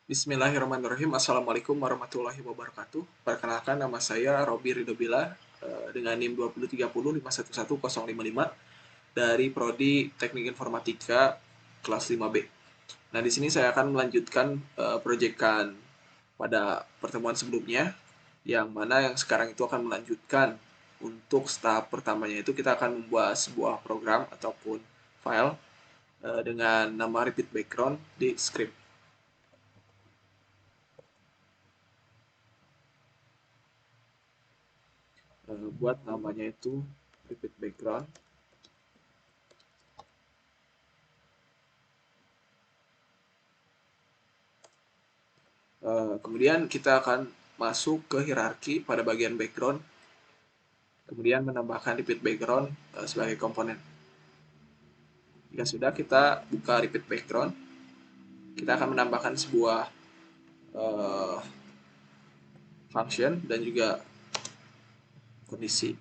Bismillahirrahmanirrahim. Assalamualaikum warahmatullahi wabarakatuh. Perkenalkan, nama saya Robi Ridobila dengan NIM 2030511055 dari Prodi Teknik Informatika kelas 5B. Nah, di sini saya akan melanjutkan proyekan pada pertemuan sebelumnya, yang mana yang sekarang itu akan melanjutkan untuk tahap pertamanya itu kita akan membuat sebuah program ataupun file dengan nama repeat background di script. Buat namanya itu repeat background. Kemudian kita akan masuk ke hierarki pada bagian background, kemudian menambahkan repeat background sebagai komponen. Jika sudah, kita buka repeat background, kita akan menambahkan sebuah uh, function dan juga kondisi.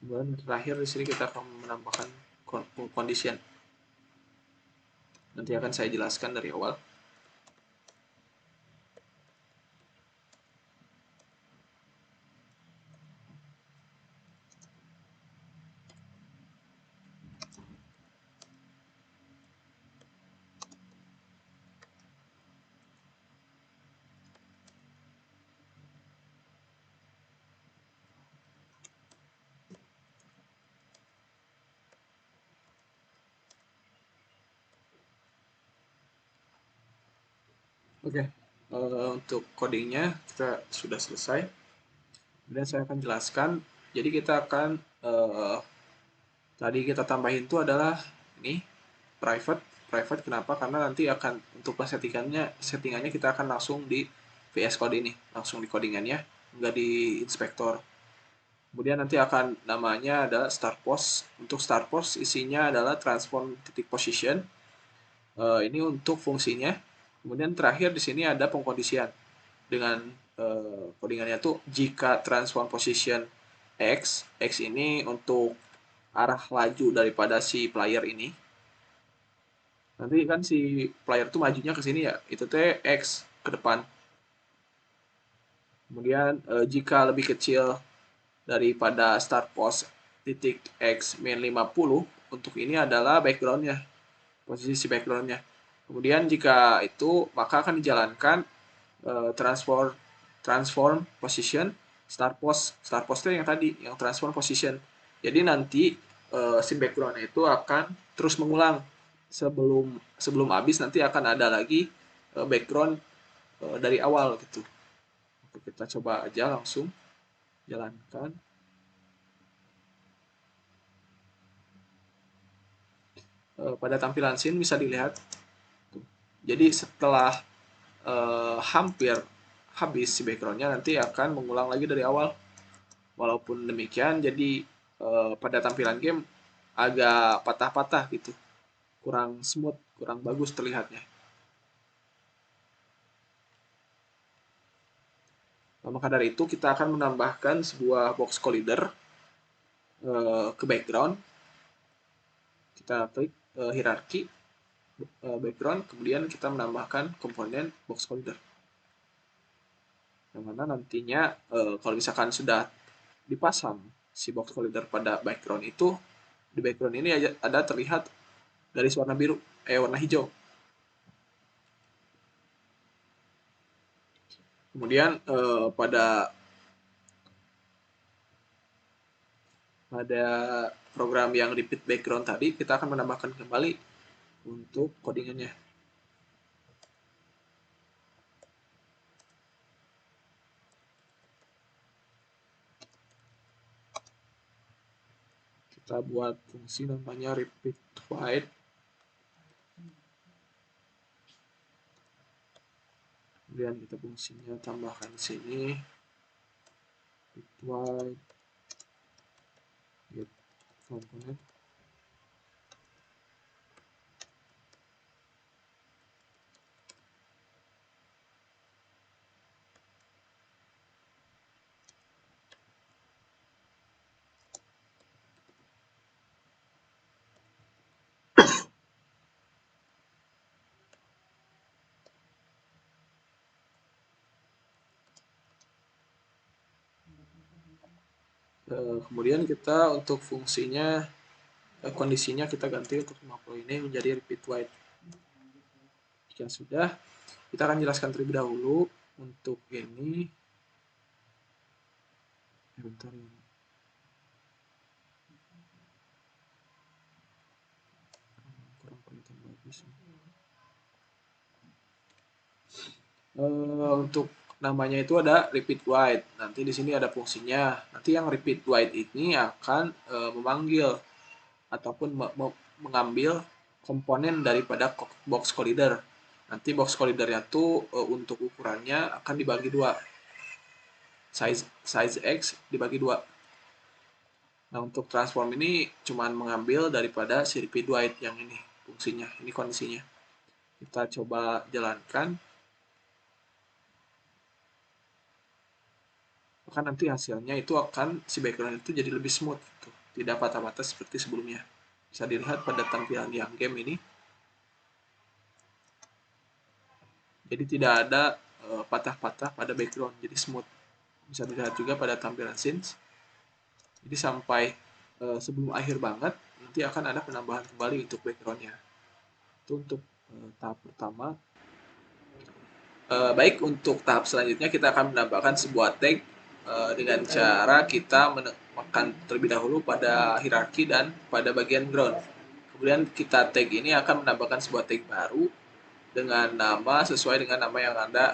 Kemudian terakhir di sini kita akan menambahkan condition. Nanti akan saya jelaskan dari awal. Oke, untuk codingnya kita sudah selesai. Kemudian saya akan jelaskan. Jadi kita akan tadi kita tambahin itu adalah ini private. Private kenapa? Karena nanti akan untuk settingannya kita akan langsung di VS Code ini, langsung di codingannya, nggak di inspektor. Kemudian nanti akan namanya adalah start post. Untuk start post isinya adalah transform titik position. Ini untuk fungsinya. Kemudian terakhir di sini ada pengkondisian dengan codingannya tuh jika transform position X ini untuk arah laju daripada si player ini. Nanti kan si player tuh majunya ke sini ya, itu teh X ke depan. Kemudian jika lebih kecil daripada start post titik X min 50, untuk ini adalah backgroundnya, posisi backgroundnya. Kemudian jika itu maka akan dijalankan transform transform position start post itu yang tadi yang transform position. Jadi nanti si backgroundnya itu akan terus mengulang sebelum sebelum habis, nanti akan ada lagi background dari awal gitu. Oke, kita coba aja langsung jalankan. Pada tampilan scene bisa dilihat. Jadi setelah hampir habis si backgroundnya, nanti akan mengulang lagi dari awal. Walaupun demikian, jadi pada tampilan game agak patah-patah gitu, kurang smooth, kurang bagus terlihatnya. Maka dari itu kita akan menambahkan sebuah box collider ke background. Kita klik hierarki background, kemudian kita menambahkan komponen box collider. Yang mana nantinya kalau misalkan sudah dipasang si box collider pada background itu, di background ini ada terlihat garis warna biru, warna hijau. Kemudian pada program yang repeat background tadi, kita akan menambahkan kembali untuk codingannya. Kita buat fungsi namanya repeat wide. Kemudian kita fungsinya tambahkan di sini repeat wide get component. Kemudian kita untuk fungsinya kondisinya kita ganti untuk 50 ini menjadi repeat wide. Jika sudah, kita akan jelaskan terlebih dahulu untuk ini. Bentar ya. Kurang kelihatan bagus. Untuk namanya itu ada repeat wide. Nanti di sini ada fungsinya. Nanti yang repeat wide ini akan memanggil ataupun mengambil komponen daripada box collider. Nanti box collidernya tuh untuk ukurannya akan dibagi dua. Size X dibagi dua. Nah, untuk transform ini cuman mengambil daripada si repeat wide yang ini fungsinya. Ini kondisinya. Kita coba jalankan. Maka nanti hasilnya itu akan si background itu jadi lebih smooth gitu. Tidak patah-patah seperti sebelumnya. Bisa dilihat pada tampilan yang game ini. Jadi tidak ada patah-patah pada background, jadi smooth. Bisa dilihat juga pada tampilan scenes. Jadi sampai sebelum akhir banget nanti akan ada penambahan kembali untuk backgroundnya. Itu untuk tahap pertama. Baik, untuk tahap selanjutnya kita akan menambahkan sebuah tag dengan cara kita menekan terlebih dahulu pada hierarki dan pada bagian ground. Kemudian kita tag ini akan menambahkan sebuah tag baru dengan nama sesuai dengan nama yang Anda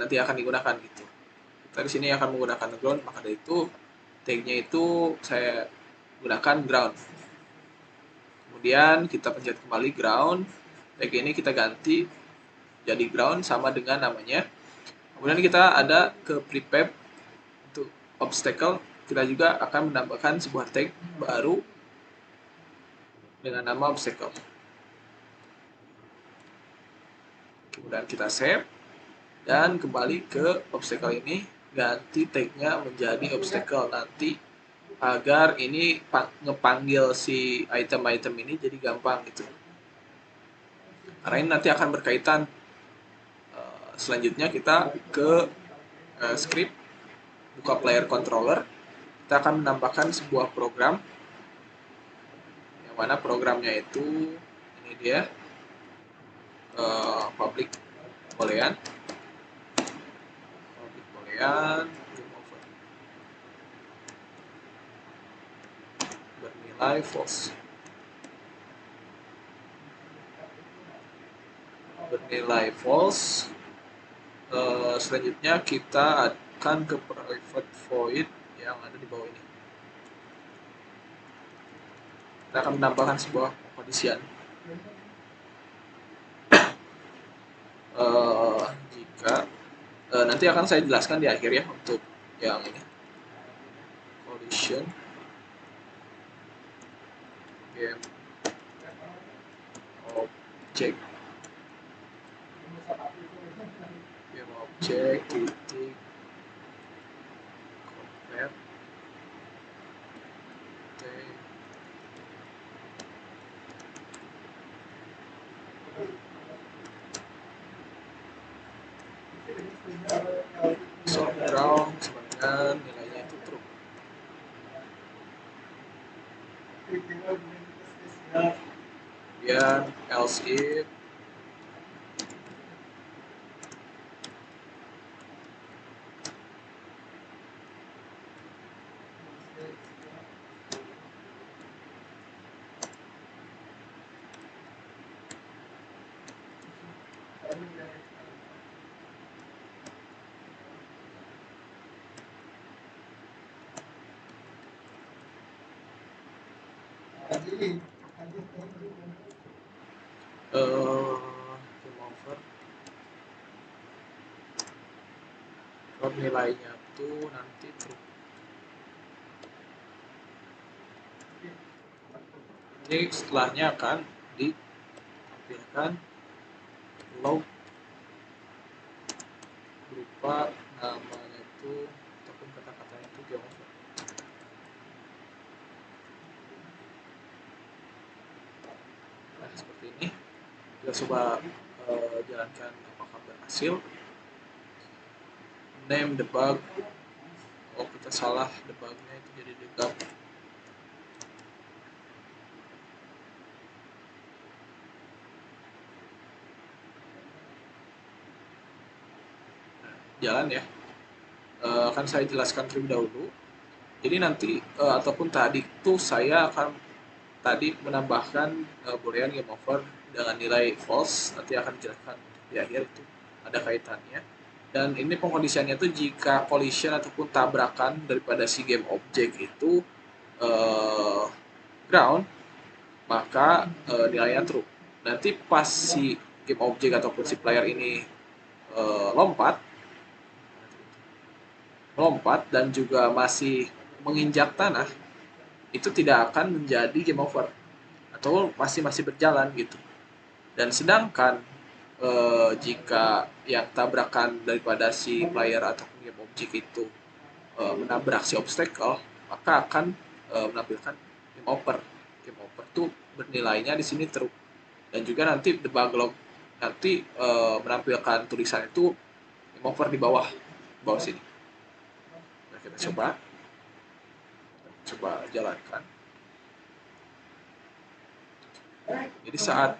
nanti akan digunakan gitu. Kita di sini akan menggunakan ground, maka dari itu tagnya itu saya gunakan ground. Kemudian kita pencet kembali ground. Tag ini kita ganti jadi ground sama dengan namanya. Kemudian kita ada ke prepare untuk obstacle. Kita juga akan menambahkan sebuah tag baru dengan nama obstacle. Kemudian kita save dan kembali ke obstacle ini, ganti tagnya menjadi obstacle nanti agar ini ngepanggil si item-item ini jadi gampang gitu. Karena ini nanti akan berkaitan. Selanjutnya kita ke script, buka player controller. Kita akan menambahkan sebuah program, yang mana programnya itu ini dia, public boolean bernilai false. Selanjutnya kita akan ke private void yang ada di bawah ini. Kita akan menambahkan sebuah condition. Jika nanti akan saya jelaskan di akhir ya untuk yang ini. Condition game object titik compare ground sama dengan nilainya itu true. Kemudian else if Game over. Kalau nilainya tuh nanti true. Jadi setelahnya akan ditampilkan log berupa namanya itu ataupun kata-katanya itu game over. Nah, seperti ini. Kita coba jalankan apakah berhasil. Name debug. Oh, kita salah, debugnya itu jadi debug. Jalan ya. Akan saya jelaskan terlebih dahulu. Jadi nanti ataupun tadi tuh saya akan tadi menambahkan boolean game over dengan nilai false, nanti akan dijelaskan di akhir itu ada kaitannya. Dan ini pengkondisiannya itu jika collision ataupun tabrakan daripada si game object itu ground, maka nilainya true. Nanti pas si game object ataupun si player ini lompat dan juga masih menginjak tanah, itu tidak akan menjadi game over atau masih berjalan gitu. Dan sedangkan jika yang tabrakan daripada si player atau game object itu menabrak si obstacle, maka akan menampilkan game over. Game over tuh bernilainya di sini true. Dan juga nanti debug log nanti menampilkan tulisan itu game over di bawah sini. Nah, kita coba jalankan. Jadi saat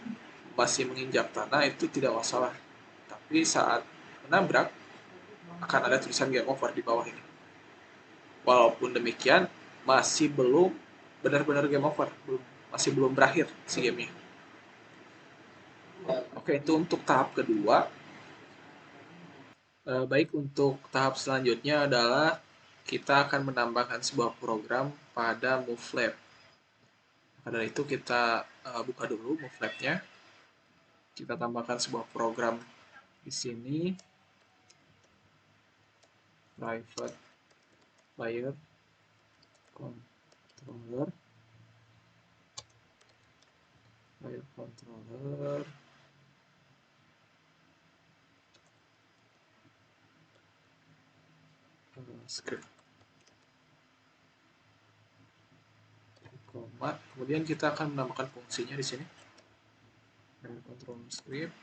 masih menginjak tanah itu tidak masalah, tapi saat menabrak akan ada tulisan game over di bawah ini. Walaupun demikian masih belum benar-benar game over, masih belum berakhir si gamenya. Oke, itu untuk tahap kedua. Baik, untuk tahap selanjutnya adalah kita akan menambahkan sebuah program pada MoveLab. Pada itu kita buka dulu MoveLab-nya. Kita tambahkan sebuah program di sini, private player controller, script, kemudian kita akan menambahkan fungsinya di sini, control script.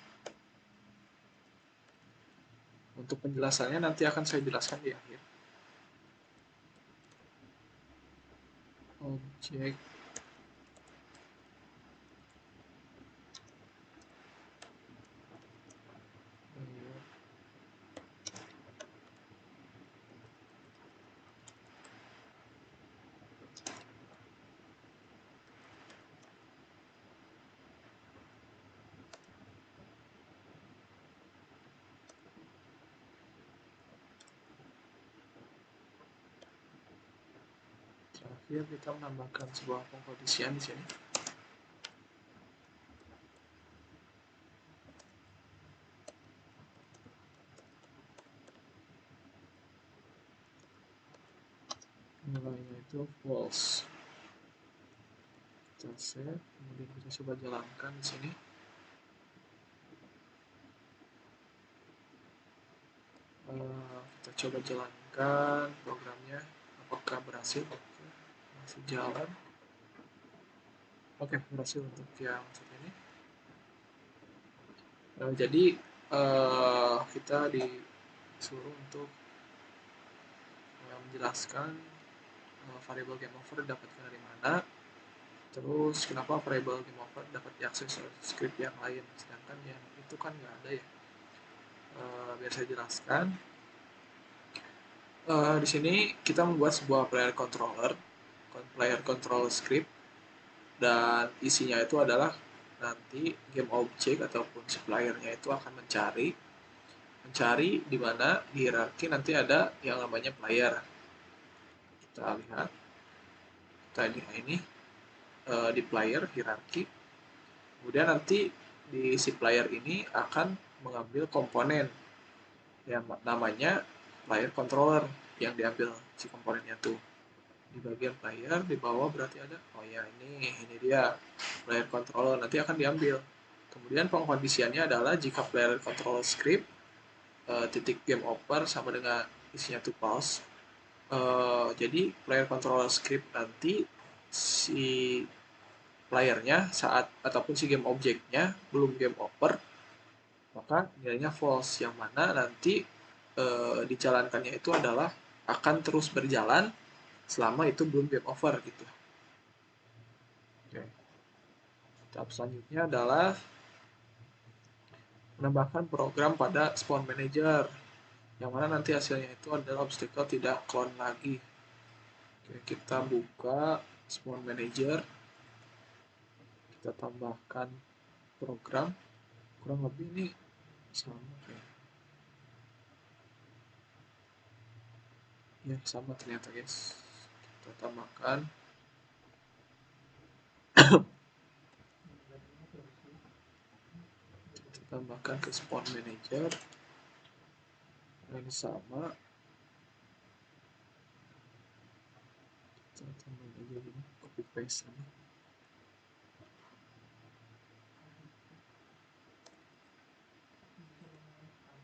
Untuk penjelasannya nanti akan saya jelaskan di akhir. Object terakhir kita menambahkan sebuah pengkondisian di sini. Nilainya itu false. Kita save, kemudian kita coba jalankan di sini. Kita coba jalankan programnya, apakah berhasil? Masih jalan. Oke, berhasil untuk yang satu ini. Jadi kita disuruh untuk menjelaskan variabel game over dapatkan dari mana, terus kenapa variabel game over dapat diakses oleh script yang lain, sedangkan yang itu kan nggak ada ya. Biar saya jelaskan. Di sini kita membuat sebuah player controller script, dan isinya itu adalah nanti game object ataupun si playernya itu akan mencari di mana di hierarki nanti ada yang namanya player. Kita lihat, kita lihat ini di player hierarki. Kemudian nanti di si player ini akan mengambil komponen yang namanya player controller, yang diambil si komponennya tuh. Di bagian player di bawah berarti ada, oh ya ini dia player controller, nanti akan diambil. Kemudian pengkondisiannya adalah jika player controller script titik game over sama dengan isinya tuples. Jadi player controller script nanti si playernya saat ataupun si game objeknya belum game over, maka nilainya false, yang mana nanti dijalankannya itu adalah akan terus berjalan selama itu belum game over gitu. Oke. Tahap selanjutnya adalah menambahkan program pada spawn manager, yang mana nanti hasilnya itu adalah obstacle tidak clone lagi. Oke, kita buka spawn manager, kita tambahkan program, kurang lebih ini sama kayak ya, sama ternyata guys. Kita tambahkan ke spawn manager, ini sama, kita tambahin aja gini, copy paste ini.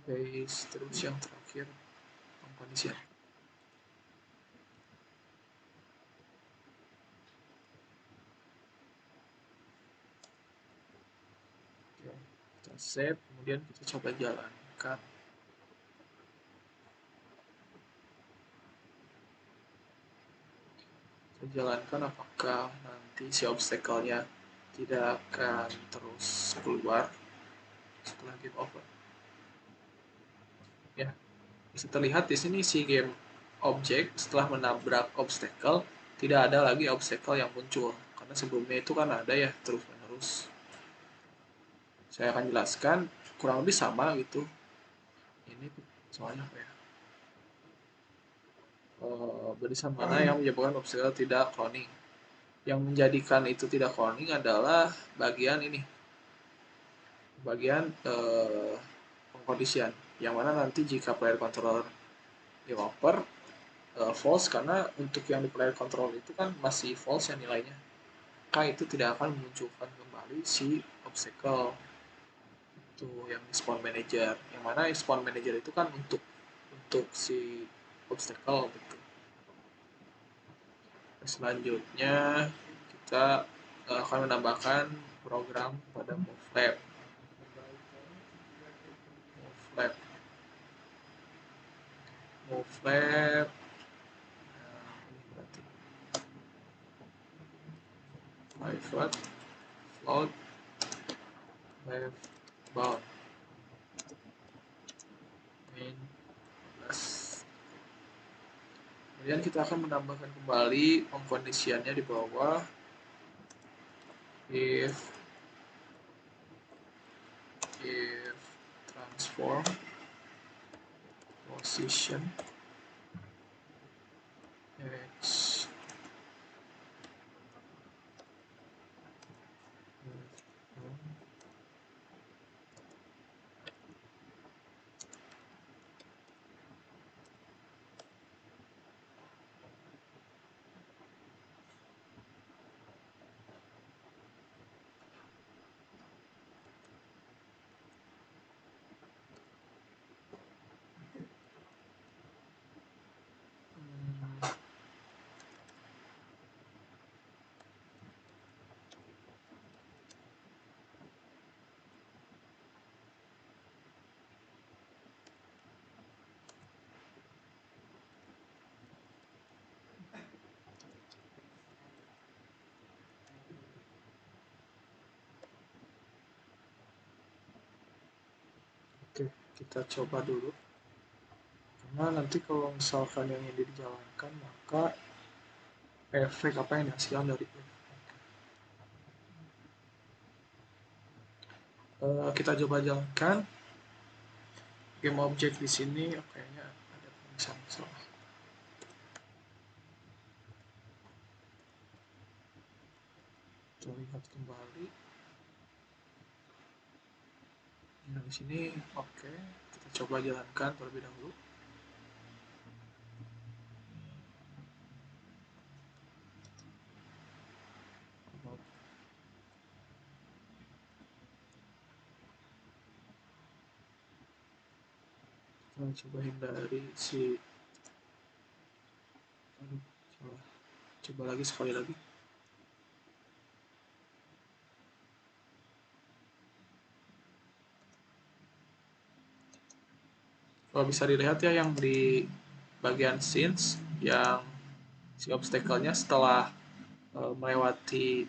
Paste terus yang terakhir pengkondisian. Kita save, kemudian kita coba jalankan. Kita jalankan apakah nanti si obstacle-nya tidak akan terus keluar setelah game over. Ya, bisa terlihat di sini si game object setelah menabrak obstacle tidak ada lagi obstacle yang muncul, karena sebelumnya itu kan ada ya terus menerus. Saya akan jelaskan kurang lebih sama gitu. Ini soalnya apa ya? Barisan mana yang menyebabkan obstacle tidak cloning? Yang menjadikan itu tidak cloning adalah bagian ini, bagian pengkondisian, yang mana nanti jika player controller game over false, karena untuk yang di player controller itu kan masih false ya nilainya, maka itu tidak akan memunculkan kembali si obstacle itu yang di spawn manager, yang mana spawn manager itu kan untuk si obstacle gitu. Selanjutnya kita akan menambahkan program pada MoveLab. MoveLab ini berarti private float left bound main plus. Kemudian kita akan menambahkan kembali pengkondisiannya di bawah, if transform position x Oke, kita coba dulu. Karena nanti kalau misalkan yang ini dijalankan, maka efek apa yang dihasilkan dari kita coba jalankan game object di sini. Kayaknya ada misalnya salah. Kita lihat kembali. Nah, di sini oke. Kita coba jalankan terlebih dahulu. Kita coba hindari si aduh, salah. Coba lagi sekali lagi. Kalau bisa dilihat ya yang di bagian scenes yang si obstacle-nya setelah melewati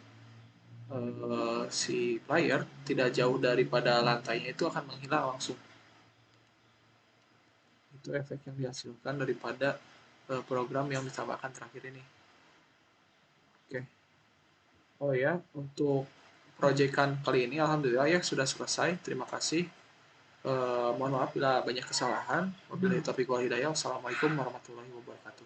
si player tidak jauh daripada lantainya itu akan menghilang langsung. Itu efek yang dihasilkan daripada program yang ditambahkan terakhir ini. Oke. Oh ya, untuk proyekan kali ini alhamdulillah ya sudah selesai. Terima kasih. Mohon maaf bila banyak kesalahan. Wabillahi taufiq wal hidayah. Wassalamualaikum warahmatullahi wabarakatuh.